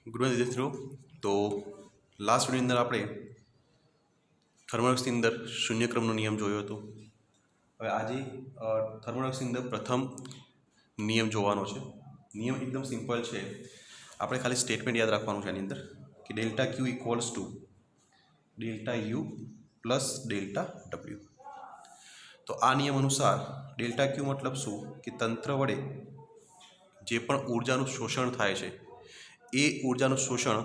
Good વિદ્યાર્થીઓ, તો last વિડીયોની અંદર આપણે થર્મોડાયનેમિક્સની અંદર શૂન્યક્રમનો નિયમ જોયો હતો. હવે આજે થર્મોડાયનેમિક્સની અંદર પ્રથમ નિયમ જોવાનો છે. નિયમ એકદમ સિમ્પલ છે. આપણે ખાલી સ્ટેટમેન્ટ યાદ રાખવાનું છે એની અંદર કે delta Q equals to delta you plus delta W. તો આ નિયમ અનુસાર ડેલ્ટા ક્યુ મતલબ શું કે તંત્ર વડે જે પણ ઉર્જાનું શોષણ થાય છે એ ઉર્જાનું શોષણ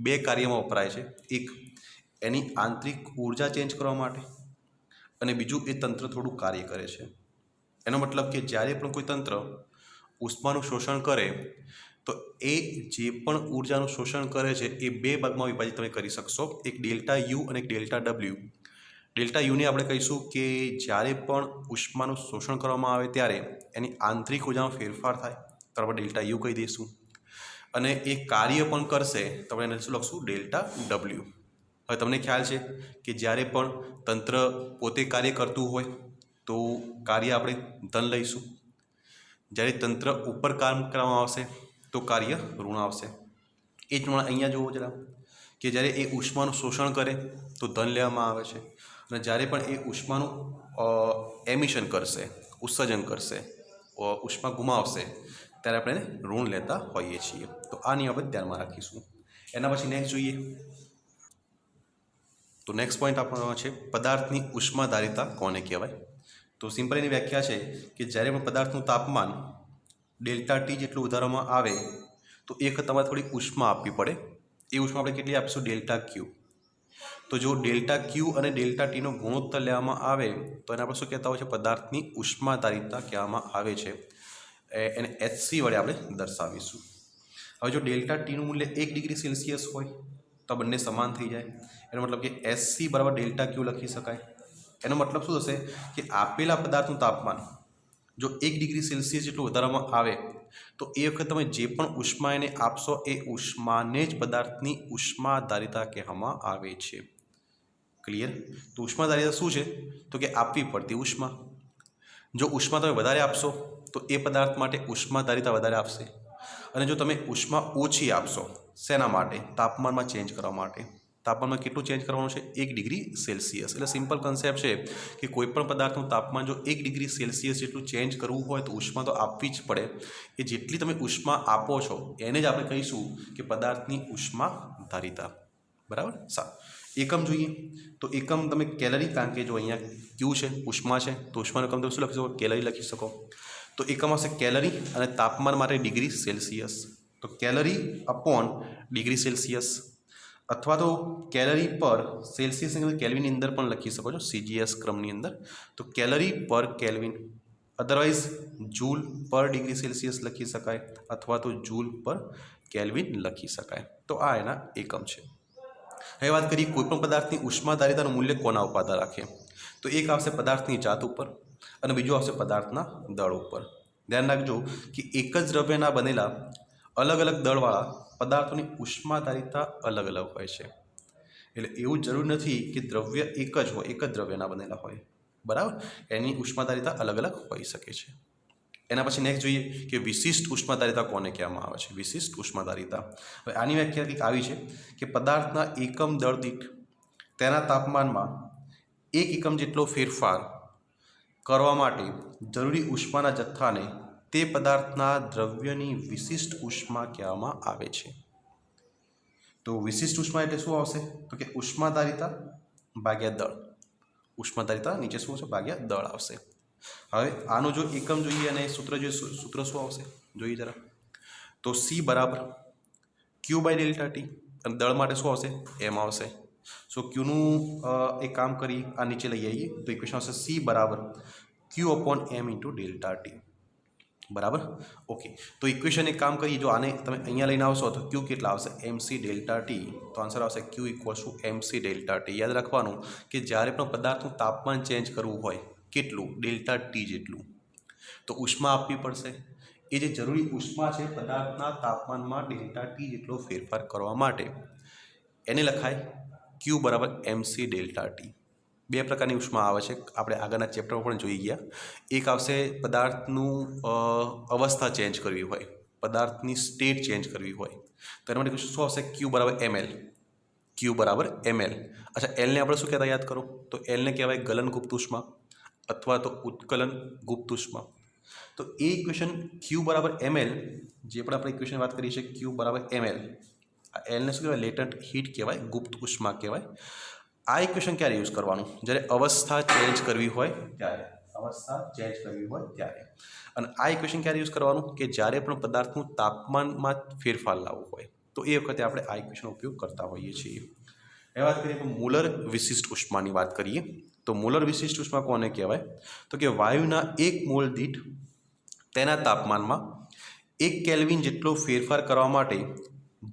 બે કાર્યમાં વપરાય છે. એક એની આંતરિક ઉર્જા ચેન્જ કરવા માટે અને બીજું એ તંત્ર થોડું કાર્ય કરે છે. એનો મતલબ કે જ્યારે પણ કોઈ તંત્ર ઉષ્માનું શોષણ કરે તો એ જે પણ ઉર્જાનું શોષણ કરે છે એ બે ભાગમાં વિભાજિત તમે કરી શકશો, એક ડેલ્ટા યુ અને એક ડેલ્ટા ડબલ્યુ. ડેલ્ટા યુને આપણે કહીશું કે જ્યારે પણ ઉષ્માનું શોષણ કરવામાં આવે ત્યારે એની આંતરિક ઉર્જામાં ફેરફાર થાય તો આપણે ડેલ્ટા યુ કહી દઈશું. અને એ કાર્ય પણ કરશે તો આપણે એને શું લખશું? Delta W. હવે તમને ખ્યાલ છે કે જ્યારે પણ તંત્ર પોતે કાર્ય કરતું હોય તો કાર્ય આપણે ધન લઈશું, જ્યારે તંત્ર ઉપર કામ કરવામાં આવશે તો કાર્ય ઋણ આવશે. એ જ પ્રમાણે અહીંયા જુઓ જરા કે જ્યારે એ ઉષ્માનું શોષણ કરે તો ધન લેવામાં આવે છે અને જ્યારે પણ એ ઉષ્માનું એમિશન કરશે, ઉત્સર્જન કરશે, ઉષ્મા ગુમાવશે ત્યારે આપણે ઋણ લેતા હોઈએ છીએ. તો આ નિયમ આપણે ધ્યાનમાં રાખીશું. એના પછી નેક્સ્ટ જોઈએ તો નેક્સ્ટ પોઈન્ટ આપણો છે પદાર્થની ઉષ્માધારિતા કોને કહેવાય. તો સિમ્પલ એની વ્યાખ્યા છે કે જ્યારે પણ પદાર્થનું તાપમાન ડેલ્ટા ટી જેટલું વધારવામાં આવે તો એ વખત તમારે થોડી ઉષ્મા આપવી પડે. એ ઉષ્મા આપણે કેટલી આપીશું? ડેલ્ટા ક્યુ. તો જો ડેલ્ટા ક્યુ અને ડેલ્ટા ટીનો ગુણોત્તર લેવામાં આવે તો એને આપણે શું કહેતા હોય છે? પદાર્થની ઉષ્માધારિતા કહેવામાં આવે છે. એને HC વડે આપણે દર્શાવીશું. હવે જો ડેલ્ટા ટીનું મૂલ્ય 1 ડિગ્રી સેલ્સિયસ હોય તો બંને સમાન થઈ જાય. એનો મતલબ કે SC બરાબર ડેલ્ટા ક્યુ લખી શકાય. એનો મતલબ શું થશે કે આપેલા પદાર્થનું તાપમાન જો 1 ડિગ્રી સેલ્સિયસ જેટલું વધારવામાં આવે તો એ વખત તમે જે પણ ઉષ્મા એને આપશો એ ઉષ્માને જ પદાર્થની ઉષ્માધારિતા કહેવામાં આવે છે. ક્લિયર? તો ઉષ્માધારિતા શું છે? તો કે આપવી પડતી ઉષ્મા. જો ઉષ્મા તમે વધારે આપશો તો એ પદાર્થ માટે ઉષ્માધારિતા વધારે આપશે અને જો તમે ઉષ્મા ઓછી આપશો શેના માટે? તાપમાનમાં ચેન્જ કરવા માટે. તાપમાનમાં કેટલું ચેન્જ કરવાનું છે? 1 ડિગ્રી સેલ્સિયસ. એટલે સિમ્પલ કન્સેપ્ટ છે કે કોઈપણ પદાર્થનું તાપમાન જો 1 ડિગ્રી સેલ્સિયસ જેટલું ચેન્જ કરવું હોય તો ઉષ્મા તો આપવી જ પડે. એ જેટલી તમે ઉષ્મા આપો છો એને જ આપણે કહીશું કે પદાર્થની ઉષ્માધારિતા. બરાબર? સારું. એકમ જોઈએ તો એકમ તમે કેલરી, કારણ કે જો અહીંયા ક્યુ છે, ઉષ્મા છે, તો ઉષ્માનો એકમ તમે શું લખી શકો? કેલરી લખી શકો. તો એકમ હશે કેલરી અને તાપમાન માટે ડિગ્રી સેલ્સિયસ. તો કેલરી અપોન ડિગ્રી સેલ્સિયસ અથવા તો કેલરી પર સેલ્સિયસની અંદર કેલ્વિનની અંદર પણ લખી શકો છો, CGS ક્રમની અંદર. તો કેલરી પર કેલ્વિન, અધરવાઇઝ જૂલ પર ડિગ્રી સેલ્સિયસ લખી શકાય અથવા તો જૂલ પર કેલ્વિન લખી શકાય. તો આ એના એકમ છે. હવે વાત કરીએ કોઈપણ પદાર્થની ઉષ્માધારિતાનું મૂલ્ય કોના ઉપર આધાર રાખે. તો એક આવશે પદાર્થની જાત ઉપર અને બીજું આવશે પદાર્થના દળ ઉપર. ધ્યાન રાખજો કે એક જ દ્રવ્યના બનેલા અલગ અલગ દળવાળા પદાર્થોની ઉષ્માધારિતા અલગ અલગ હોય છે. એટલે એવું જરૂર નથી કે દ્રવ્ય એક જ હોય, એક જ દ્રવ્યના બનેલા હોય. બરાબર? એની ઉષ્માધારિતા અલગ અલગ હોઈ શકે છે. એના પછી નેક્સ્ટ જોઈએ કે વિશિષ્ટ ઉષ્માધારિતા કોને કહેવામાં આવે છે? વિશિષ્ટ ઉષ્માધારિતા. હવે આની વ્યાખ્યા કંઈક આવી છે કે પદાર્થના એકમ દળ દીઠ તેના તાપમાનમાં 1 એકમ જેટલો ફેરફાર કરવા માટે જરૂરી ઉષ્માના જથ્થાને તે પદાર્થના દ્રવ્યની વિશિષ્ટ ઉષ્મા કહેવામાં આવે છે. તો વિશિષ્ટ ઉષ્મા એટલે શું આવશે? તો કે ઉષ્માધારિતા ભાગ્યા દળ. ઉષ્માધારિતા નીચે શું આવશે? ભાગ્યા દળ આવશે. હવે આનો જો એકમ જોઈએ અને સૂત્ર જોઈએ, સૂત્ર શું આવશે જોઈએ જરા. તો C બરાબર ક્યુ બાય ડેલ્ટા ટી અને દળ માટે શું આવશે? M આવશે. સો ક્યુનું એક કામ કરી આ નીચે લઈ આવીએ તો ઇક્વેશન આવશે C બરાબર Q upon M into delta T. બરાબર? ઓકે. તો ઇક્વેશન એક કામ કરીએ, જો આને તમે અહીંયા લઈને આવશો તો ક્યુ કેટલા આવશે? MC delta T. તો આન્સર આવશે Q equals to MC delta T. યાદ રાખવાનું કે જ્યારે પણ પદાર્થનું તાપમાન ચેન્જ કરવું હોય કેટલું? ડેલ્ટા ટી જેટલું, તો ઉષ્મા આપવી પડશે. એ જે જરૂરી ઉષ્મા છે પદાર્થના તાપમાનમાં ડેલ્ટા ટી જેટલો ફેરફાર કરવા માટે એને લખાય ક્યુ બરાબર MC ડેલ્ટા ટી. બે પ્રકારની ઉષ્મા આવે છે, આપણે આગળના ચેપ્ટરમાં પણ જોઈ ગયા. એક આવશે પદાર્થનું અવસ્થા ચેન્જ કરવી હોય પદાર્થની સ્ટેટ ચેન્જ કરવી હોય તો એના માટે ક્વેશ્ચન શું આવશે? ક્યુ બરાબર ml. ક્યુ બરાબર ml. અચ્છા, એલને આપણે શું કહેતા યાદ કરો? તો એલને કહેવાય ગલન ગુપ્ત ઉષ્મા અથવા તો ઉત્કલન ગુપ્ત ઉષ્મા. તો એ ઇક્વેશન ક્યુ બરાબર ml, જે પણ આપણે ઇક્વેશન વાત કરીએ છીએ ક્યુ બરાબર ml, આ એલને શું કહેવાય? લેટન્ટ હીટ કહેવાય, ગુપ્ત ઉષ્મા કહેવાય. આ ઇક્વેશન ક્યારે યુઝ કરવાનું? જ્યારે અવસ્થા ચેન્જ કરવી હોય ત્યારે. અવસ્થા ચેન્જ કરવી હોય ત્યારે. અને આ ઇક્વેશન ક્યારે યુઝ કરવાનું? કે જ્યારે પણ પદાર્થનું તાપમાનમાં ફેરફાર લાવવો હોય તો એ વખતે આપણે આ ઇક્વેશનનો ઉપયોગ કરતા હોઈએ છીએ. એ વાત કરીએ તો મૂલર વિશિષ્ટ ઉષ્માની વાત કરીએ તો મૂલર વિશિષ્ટ ઉષ્મા કોને કહેવાય? તો કે વાયુના 1 મોલ દીઠ તેના તાપમાનમાં 1 કેલ્વિન જેટલો ફેરફાર કરવા માટે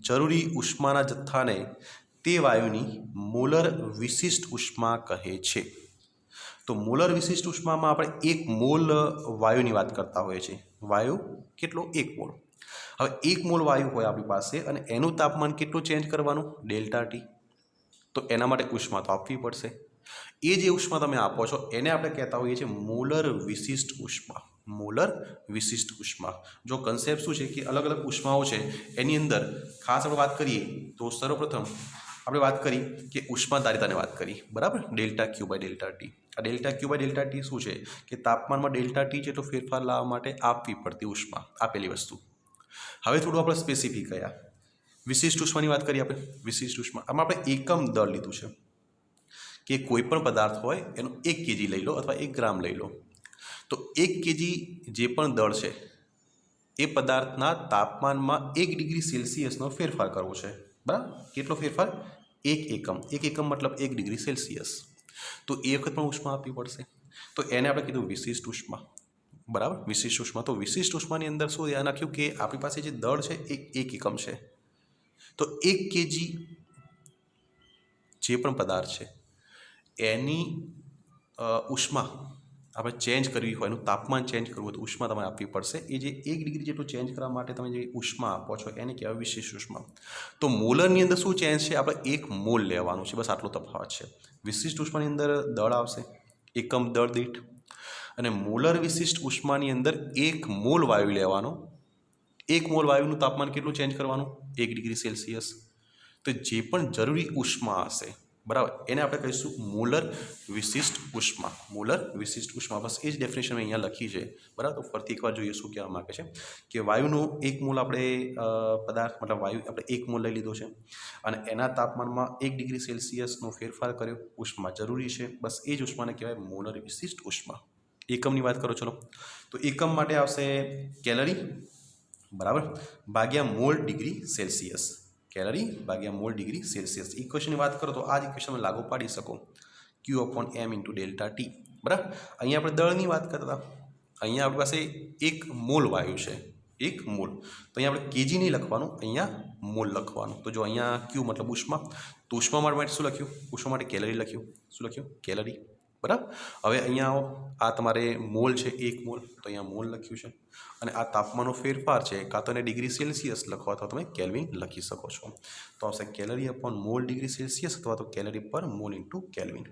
જરૂરી ઉષ્માના જથ્થાને તે વાયુની મૂલર વિશિષ્ટ ઉષ્મા કહે છે. તો મૂલર વિશિષ્ટ ઉષ્મામાં આપણે 1 મોલ વાયુની વાત કરતા હોઈએ છીએ. વાયુ કેટલો? 1 મોલ. હવે 1 મોલ વાયુ હોય આપણી પાસે અને એનું તાપમાન કેટલું ચેન્જ કરવાનું? Delta T. તો એના માટે ઉષ્મા તો આપવી પડશે. એ જે ઉષ્મા તમે આપો છો એને આપણે કહેતા હોઈએ છીએ મૂલર વિશિષ્ટ ઉષ્મા. મૂલર વિશિષ્ટ ઉષ્મા. જો કન્સેપ્ટ શું છે કે અલગ અલગ ઉષ્માઓ છે એની અંદર ખાસ આપણે વાત કરીએ તો સર્વપ્રથમ આપણે વાત કરી કે ઉષ્માધારિતાની વાત કરી, બરાબર? Delta Q by delta T. આ delta Q by delta T શું છે? કે તાપમાનમાં ડેલ્ટા ટી જેટલો ફેરફાર લાવવા માટે આપવી પડતી ઉષ્મા, આપેલી વસ્તુ. હવે થોડું આપણે સ્પેસિફિક કર્યા. વિશિષ્ટ ઉષ્માની વાત કરીએ આપણે. વિશિષ્ટ ઉષ્મા આમાં આપણે એકમ દળ લીધું છે કે કોઈ પણ પદાર્થ હોય એનો 1 kg લઈ લો અથવા 1 ગ્રામ લઈ લો. તો 1 kg જે પણ દળ છે એ પદાર્થના તાપમાનમાં 1 ડિગ્રી સેલ્સિયસનો ફેરફાર કરવો છે, બરાબર? કેટલો ફેરફાર? 1 એકમ. 1 એકમ મતલબ 1 ડિગ્રી સેલ્સિયસ. તો એ વખત પણ ઉષ્મા આપવી પડશે. તો એને આપણે કીધું વિશિષ્ટ ઉષ્મા, બરાબર? વિશિષ્ટ ઉષ્મા. તો વિશિષ્ટ ઉષ્માની અંદર શું ધ્યાન રાખ્યું કે આપણી પાસે જે દળ છે એ 1 એકમ છે. તો 1 kg જે પણ પદાર્થ છે એની ઉષ્મા આપણે ચેન્જ કરવી હોય, એનું તાપમાન ચેન્જ કરવું હોય તો ઉષ્મા તમારે આપવી પડશે. એ જે 1 ડિગ્રી જેટલું ચેન્જ કરવા માટે તમે જે ઉષ્મા આપો છો એને કહેવાય વિશિષ્ટ ઉષ્મા. તો મોલરની અંદર શું ચેન્જ છે? આપણે 1 મોલ લેવાનું છે, બસ આટલો તફાવત છે. વિશિષ્ટ ઉષ્માની અંદર દળ આવશે એકમ દળ દીઠ, અને મોલર વિશિષ્ટ ઉષ્માની અંદર 1 મોલ વાયુ લેવાનો. 1 મોલ વાયુનું તાપમાન કેટલું ચેન્જ કરવાનું? 1 ડિગ્રી સેલ્સિયસ. તો જે પણ જરૂરી ઉષ્મા હશે, બરાબર, એને આપણે કહીશું મોલર વિશિષ્ટ ઉષ્મા. મોલર વિશિષ્ટ ઉષ્મા, બસ એ જ ડેફિનેશન અહીંયા લખી છે, બરાબર? તો ફરીથી એકવાર જોઈએ શું કહેવા માંગે છે કે વાયુનો 1 મોલ આપણે પદાર્થ મતલબ વાયુ આપણે 1 મોલ લઈ લીધો છે અને એના તાપમાનમાં 1 ડિગ્રી સેલ્સિયસનો ફેરફાર કર્યો, ઉષ્મા જરૂરી છે, બસ એ જ ઉષ્માને કહેવાય મોલર વિશિષ્ટ ઉષ્મા. એકમની વાત કરો ચલો, તો એકમ માટે આવશે કેલરી, બરાબર, ભાગ્યા મોલ ડિગ્રી સેલ્સિયસ. કેલરી ભાગ્યા મોલ ડિગ્રી સેલ્સિયસ. ઇક્વેશનની વાત કરો તો આ જ ઇક્વેશન લાગુ પાડી શકો, ક્યુ અપોન એમ ઇન્ટુ ડેલ્ટા ટી, બરાબર. અહીંયા આપણે દળની વાત કરતા, અહીંયા આપણી પાસે 1 મોલ વાયુ છે, 1 મોલ. તો અહીંયા આપણે કેજી નહીં લખવાનું, અહીંયા મોલ લખવાનું. તો જો અહીંયા ક્યુ મતલબ ઉષ્મા, તો ઉષ્મા માટે શું લખ્યું? ઉષ્મા માટે કેલરી લખ્યું. શું લખ્યું? કેલરી, બરાબર. હવે અહીંયા આ તમારે મોલ છે 1 મોલ, તો અહીંયા મોલ લખ્યું છે. અને આ તાપમાનનો ફેરફાર છે, કાં તો એને ડિગ્રી સેલ્સિયસ લખો અથવા તમે કેલ્વિન લખી શકો છો. તો આવશે calorie upon mall degree Celsius અથવા તો કેલરી પર મોલ ઇન્ટુ કેલ્વિન.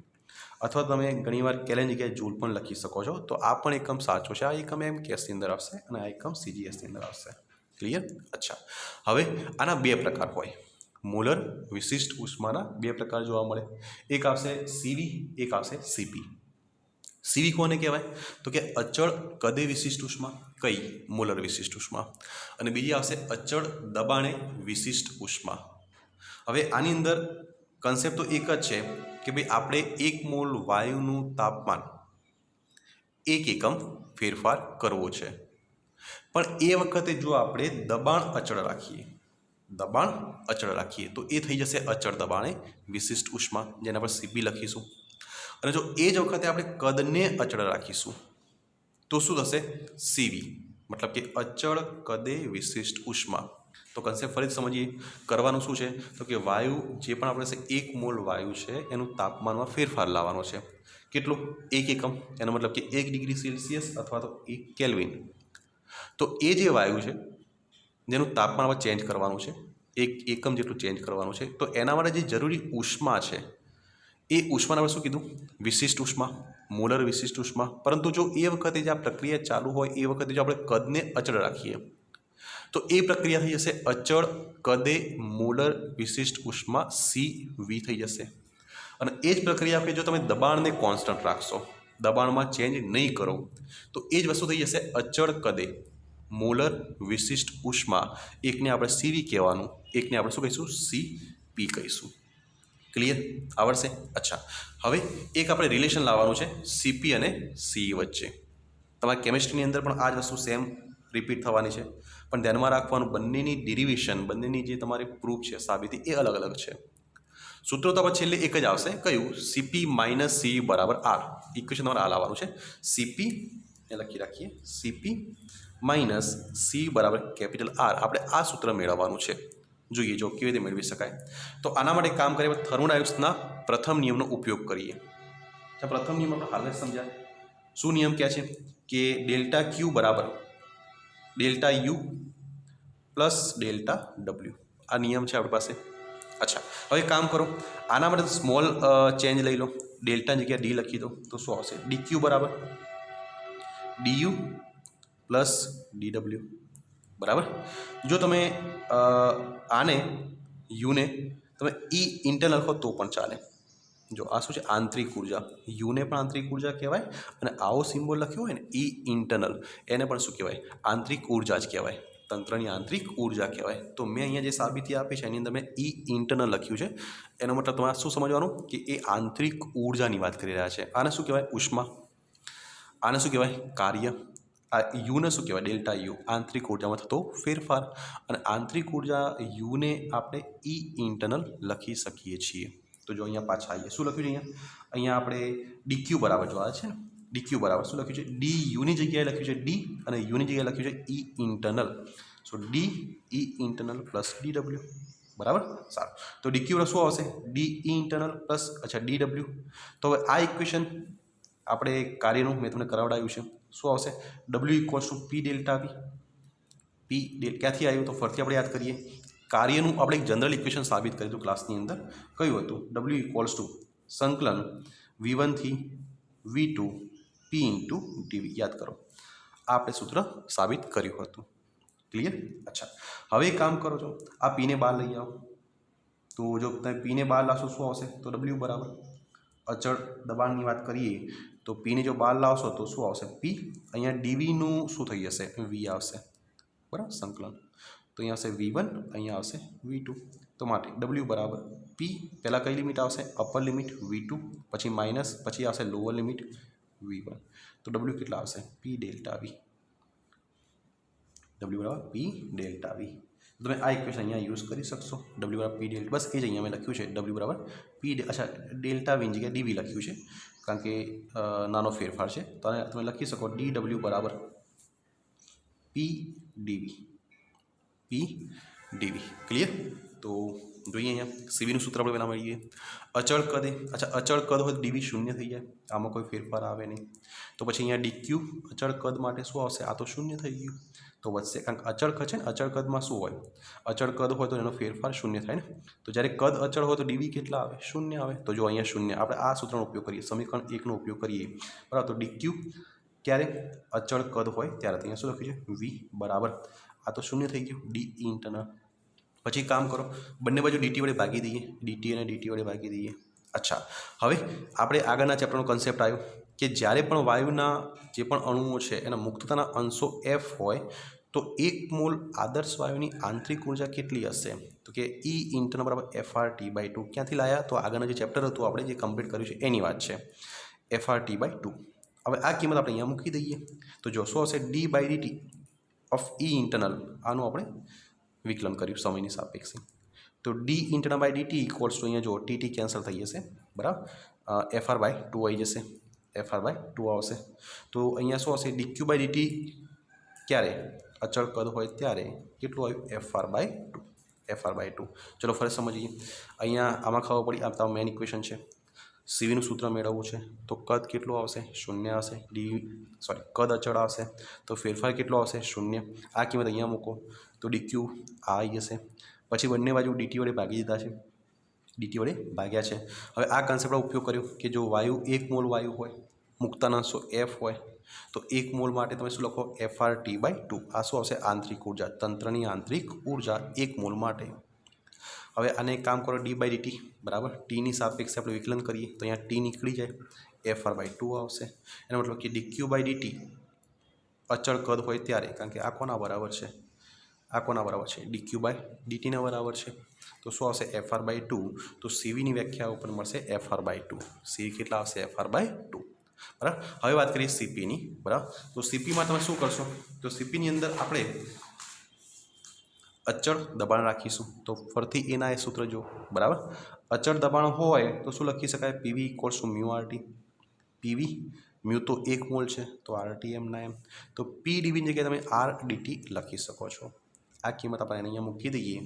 અથવા તમે ઘણીવાર કેલરીની જગ્યાએ જૂલ પણ લખી શકો છો. તો આ પણ એકમ સાચો છે. આ એકમ MKSની અંદર આવશે અને આ એકમ CGSની અંદર આવશે. ક્લિયર? અચ્છા, હવે આના 2 પ્રકાર હોય. મોલર વિશિષ્ટ ઉષ્માના 2 પ્રકાર જોવા મળે. એક આવશે CV, એક આવશે CP. CV કોને કહેવાય? તો કે અચળ કદે વિશિષ્ટ ઉષ્મા. કઈ? મોલર વિશિષ્ટ ઉષ્મા. અને બીજી આવશે અચળ દબાણે વિશિષ્ટ ઉષ્મા. હવે આની અંદર કન્સેપ્ટ તો એક જ છે કે ભાઈ આપણે 1 મોલ વાયુનું તાપમાન 1 એકમ ફેરફાર કરવો છે, પણ એ વખતે જો આપણે દબાણ અચળ રાખીએ, દબાણ અચળ રાખીએ તો એ થઈ જશે અચળ દબાણે વિશિષ્ટ ઉષ્મા, જેના પર CP લખીશું. અને જો એ જ વખતે આપણે કદને અચળ રાખીશું તો શું થશે? CV, મતલબ કે અચળ કદે વિશિષ્ટ ઉષ્મા. તો કન્સેપ્ટ ફરીથી સમજીએ. કરવાનું શું છે? તો કે વાયુ જે પણ આપણે 1 મોલ વાયુ છે એનું તાપમાનમાં ફેરફાર લાવવાનો છે. કેટલું? 1 એકમ. એનો મતલબ કે 1 ડિગ્રી સેલ્સિયસ અથવા તો 1 કેલ્વિન. તો એ જે વાયુ છે જેનું તાપમાન આપણે ચેન્જ કરવાનું છે, 1 એકમ જેટલું ચેન્જ કરવાનું છે, તો એના માટે જે જરૂરી ઉષ્મા છે એ ઉષ્માને આપણે શું કીધું? વિશિષ્ટ ઉષ્મા, મોલર વિશિષ્ટ ઉષ્મા. પરંતુ જો એ વખતે જે આ પ્રક્રિયા ચાલુ હોય એ વખતે જો આપણે કદને અચળ રાખીએ તો એ પ્રક્રિયા થઈ જશે અચળ કદે મોલર વિશિષ્ટ ઉષ્મા CV થઈ જશે। અને એ જ પ્રક્રિયા આપણે જો તમે દબાણને કોન્સ્ટન્ટ રાખશો, દબાણમાં ચેન્જ નહીં કરો, તો એ જ વસ્તુ થઈ જશે અચળ કદે મોલર વિશિષ્ટ ઉષ્મા, એકને આપણે CV કહેવાનું, એકને આપણે શું કહીશું CP કહીશું। ક્લિયર? આવડશે? અચ્છા, હવે એક આપણે રિલેશન લાવવાનું છે CP અને CE વચ્ચે। તમારા કેમિસ્ટ્રીની અંદર પણ આ જ વસ્તુ સેમ રિપીટ થવાની છે, પણ ધ્યાનમાં રાખવાનું બંનેની ડેરિવેશન, બંનેની જે તમારી પ્રૂફ છે, સાબિતી, એ અલગ અલગ છે। સૂત્રો તો પછી છેલ્લે એક જ આવશે, કયું? CP - CE બરાબર R। ઇક્વેશન તમારે આ લાવવાનું છે, CP એ લખી રાખીએ, CP - CE બરાબર કેપિટલ R। આપણે આ સૂત્ર મેળવવાનું છે। જોઈએ જો કેવી રીતે મેળવી શકાય। તો આના માટે કામ કરીએ, થર્મોડાયનેમિક્સના પ્રથમ નિયમનો ઉપયોગ કરીએ। પ્રથમ નિયમ આપણે હાલ જ સમજ્યા। શું નિયમ કહે છે કે ડેલ્ટા Q બરાબર delta U plus delta W, આ નિયમ છે આપણી પાસે। અચ્છા, હવે કામ કરો, આના માટે સ્મોલ ચેન્જ લઈ લો, ડેલ્ટાની જગ્યાએ ડી લખી દો, તો શું આવશે? DQ બરાબર DU પ્લસ DW બરાબર। જો તમે આને યુને તમે ઈ ઇન્ટરનલ લખો તો પણ ચાલે। જો આ શું છે? આંતરિક ઉર્જા, યુને પણ આંતરિક ઉર્જા કહેવાય, અને આવો સિમ્બોલ લખ્યો હોય ને ઈ ઇન્ટરનલ, એને પણ શું કહેવાય? આંતરિક ઉર્જા જ કહેવાય, તંત્રની આંતરિક ઉર્જા કહેવાય। તો મેં અહીંયા જે સાબિતી આપી છે એની અંદર મેં ઈ ઇન્ટરનલ લખ્યું છે, એનો મતલબ તમારે શું સમજવાનું કે એ આંતરિક ઉર્જાની વાત કરી રહ્યા છે। આને શું કહેવાય? ઉષ્મા। આને શું કહેવાય? કાર્ય। આ યુને શું કહેવાય? ડેલ્ટા યુ, આંતરિક ઉર્જામાં થતો ફેરફાર। અને આંતરિક ઉર્જા યુને આપણે ઈ ઇન્ટરનલ લખી શકીએ છીએ। તો જો અહીંયા પાછા આવીએ, શું લખ્યું છે અહીંયા આપણે DQ બરાબર જો આ છે ને, DQ બરાબર શું લખ્યું છે? DUની જગ્યાએ લખ્યું છે D, અને યુની જગ્યાએ લખ્યું છે ઈ ઇન્ટરનલ। સો D ઈ ઇન્ટરનલ પ્લસ DW બરાબર। સારું, તો DQ શું આવશે? D ઈ ઇન્ટરનલ પ્લસ DW। તો હવે આ ઇક્વેશન આપણે કાર્યનું મેં તમને કરાવડાવ્યું છે, શું આવશે? W equals to P delta V। P ક્યાંથી આવ્યું? તો ફરીથી આપણે યાદ કરીએ, કાર્યનું આપણે એક જનરલ ઇક્વેશન સાબિત કર્યું હતું ક્લાસની અંદર, કયું હતું? W ઇક્વલ્સ ટુ સંકલન V1 થી V2 P ઇન્ટુ DV, યાદ કરો, આ આપણે સૂત્ર સાબિત કર્યું હતું। ક્લિયર? અચ્છા, હવે એક કામ કરો છો, આ પીને બહાર લઈ આવો, તો જો તમે પીને બહાર લાવશો શું આવશે? તો W બરાબર અચળ દબાણની વાત કરીએ તો પીને જો બહાર લાવશો તો શું આવશે? P, અહીંયા DVનું શું થઈ જશે? V આવશે બરાબર, સંકલન, તો અહીંયા આવશે V1, અહીંયા આવશે V2। તો માટે W બરાબર P, પહેલાં કઈ લિમિટ આવશે? અપર લિમિટ V2, પછી માઇનસ, પછી આવશે લોઅર લિમિટ V1। તો W કેટલા આવશે? P delta V। W બરાબર P ડેલ્ટા V। તમે આ ઇક્વેશન અહીંયા યુઝ કરી શકશો, W બરાબર P ડેલ્ટા, બસ એ જ અહીંયા મેં લખ્યું છે, W બરાબર P, અચ્છા ડેલ્ટા વીની જગ્યાએ DV લખ્યું છે, કારણ કે નાનો ફેરફાર છે, તો તમે લખી શકો DW બરાબર P DV। ક્લિયર? તો જોઈએ અહીંયા CVનું સૂત્ર આપણે પહેલાં મળીએ, અચળ કદે, અચ્છા અચળ કદ હોય તો DV શૂન્ય થઈ જાય, આમાં કોઈ ફેરફાર આવે નહીં। તો પછી અહીંયા DQ અચળ કદ માટે શું આવશે? આ તો શૂન્ય થઈ ગયું, તો વધશે, કારણ કે અચળ કદ છે ને, અચળ કદમાં શું હોય? અચળ કદ હોય તો એનો ફેરફાર શૂન્ય થાય ને, તો જ્યારે કદ અચળ હોય તો DV કેટલા આવે? શૂન્ય આવે। તો જો અહીંયા શૂન્ય, આપણે આ સૂત્રનો ઉપયોગ કરીએ, સમીકરણ 1નો ઉપયોગ કરીએ બરાબર। તો DQ ક્યારે? અચળ કદ હોય ત્યારે। તો અહીંયા શું લખ્યું છે? V બરાબર, આ તો શૂન્ય થઈ ગયું, D ઇન્ટરનલ। પછી કામ કરો, બંને બાજુ DT વડે ભાગી દઈએ, DT અને DT વડે ભાગી દઈએ। અચ્છા, હવે આપણે આગળના ચેપ્ટરનો કન્સેપ્ટ આવ્યો કે જ્યારે પણ વાયુના જે પણ અણુઓ છે એના મુક્તતાના અંશો F હોય તો 1 મોલ આદર્શ વાયુની આંતરિક ઉર્જા કેટલી હશે? તો કે E ઇન્ટરનલ બરાબર FRT/2। ક્યાંથી લાયા? તો આગળનું જે ચેપ્ટર હતું આપણે જે કમ્પ્લીટ કર્યું છે એની વાત છે, FRT/2। હવે આ કિંમત આપણે અહીંયા મૂકી દઈએ, તો જો શું આવશે? D/dt ઓફ E ઇન્ટરનલ, આનું આપણે વિકલન કર્યું સમયની સાપેક્ષે, તો D ઇન્ટરનલ/dt ઇક્વલ્સ ટુ અહીંયા જો TT કેન્સલ થઈ જશે બરાબર, FR/2 આવી જશે, FR/2 આવશે। તો અહીંયા શું આવશે? DQ/dt ક્યારે? અચળ કદ હોય ત્યારે કેટલું આવ્યું? FR/2। ચલો ફરી સમજીએ, અહીંયા આમાં ખબર પડી, આ તમારું મેઇન ઇક્વેશન છે, CVનું સૂત્ર મેળવવું છે, તો કદ કેટલું આવશે? શૂન્ય આવશે। કદ અચળ આવશે તો ફેરફાર કેટલો આવશે? શૂન્ય। આ કિંમત અહીંયા મૂકો તો DQ આ આવી જશે, પછી બંને બાજુ DT વડે ભાગી દીધા છે, DT વડે ભાગ્યા છે। હવે આ કન્સેપ્ટનો ઉપયોગ કર્યો કે જો વાયુ 1 મોલ વાયુ હોય, મુક્તાના અંશો F હોય, તો 1 મોલ માટે તમે શું લખો FRT/2 આ શું આવશે આંતરિક ઉર્જા તંત્રની આંતરિક ઉર્જા 1 મોલ માટે હવે આને એક કામ કરો d/dt બરાબર ટીની સાપેક્ષે આપણે વિકલન કરીએ તો અહીંયા ટી નીકળી જાય FR/2 આવશે એનો મતલબ કે dq/dt અચળ કદ હોય ત્યારે કારણ કે આ કોના બરાબર છે dq/dt ના બરાબર છે તો શું આવશે FR/2 તો સીવીની વ્યાખ્યા ઉપર મળશે FR/2 સીવી કેટલા આવશે FR/2 બરાબર હવે વાત કરીએ સીપીની બરાબર તો સીપીમાં તમે શું કરશો તો સીપીની અંદર આપણે અચળ દબાણ રાખીશું તો ફરીથી એના એ સૂત્ર જો બરાબર અચળ દબાણ હોય તો શું લખી શકાય PV = μRT PV મ્યુ તો 1 મોલ છે તો RTM ના એમ તો PdV ની જગ્યાએ તમે RDT લખી શકો છો આ કિંમત આપણે અહીંયા મૂકી દઈએ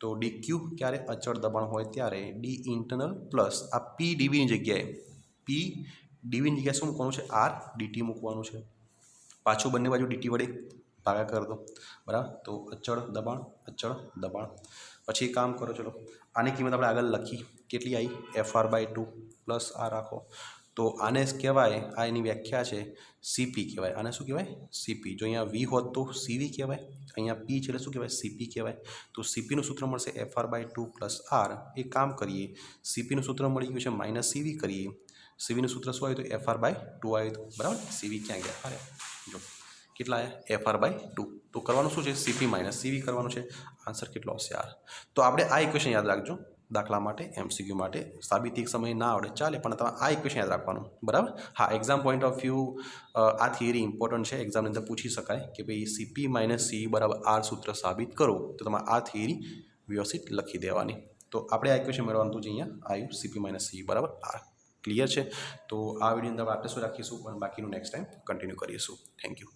તો dq ક્યારે અચળ દબાણ હોય ત્યારે d ઇન્ટરનલ પ્લસ આ PdV ની જગ્યાએ PdV ની જગ્યાએ શું મૂકવાનું છે RDT મૂકવાનું છે પાછું બંને બાજુ dt વડે ભાગા કરી દો બરાબર તો અચળ દબાણ પછી કામ કરો ચલો આની કિંમત આપણે આગળ લખી કેટલી આવી FR/2 પ્લસ આ રાખો તો આને કહેવાય આ એની વ્યાખ્યા છે સીપી કહેવાય આને શું કહેવાય સીપી જો અહીંયા વી હોત તો સીવી કહેવાય અહીંયા પી છે એટલે શું કહેવાય સીપી કહેવાય તો સીપીનું સૂત્ર મળશે FR/2 પ્લસ આર એ કામ કરીએ સીપીનું સૂત્ર મળી ગયું છે માઇનસ સીવી કરીએ સીવીનું સૂત્ર શું આવ્યું તો FR/2 આવ્યું હતું બરાબર સીવી ક્યાં ગયા અરે જો કેટલા આવ્યા FR/2 તો કરવાનું શું છે સીપી માઇનસ સીવી કરવાનું છે આન્સર કેટલો આવશે આર તો આપણે આ ઇક્વેશન યાદ રાખજો દાખલા માટે MCQ માટે સાબિતી એક સમય ના આવડે ચાલે પણ તમે આ ઇક્વેશન યાદ રાખવાનું બરાબર હા એક્ઝામ પોઈન્ટ ઓફ વ્યૂ આ થિયરી ઇમ્પોર્ટન્ટ છે એક્ઝામની અંદર પૂછી શકાય કે ભાઈ સીપી માઇનસ સીવી બરાબર આર સૂત્ર સાબિત કરો તો તમારે આ થિયરી વ્યવસ્થિત લખી દેવાની તો આપણે આ ઇક્વેશન મેળવવાનું હતું જે અહીંયા આવ્યું સીપી માઇનસ સીવી બરાબર આર ક્લિયર છે તો આ વિડીયોની અંદર આપણે શું રાખીશું પણ બાકીનું નેક્સ્ટ ટાઈમ કન્ટિન્યુ કરીશું થેન્ક યુ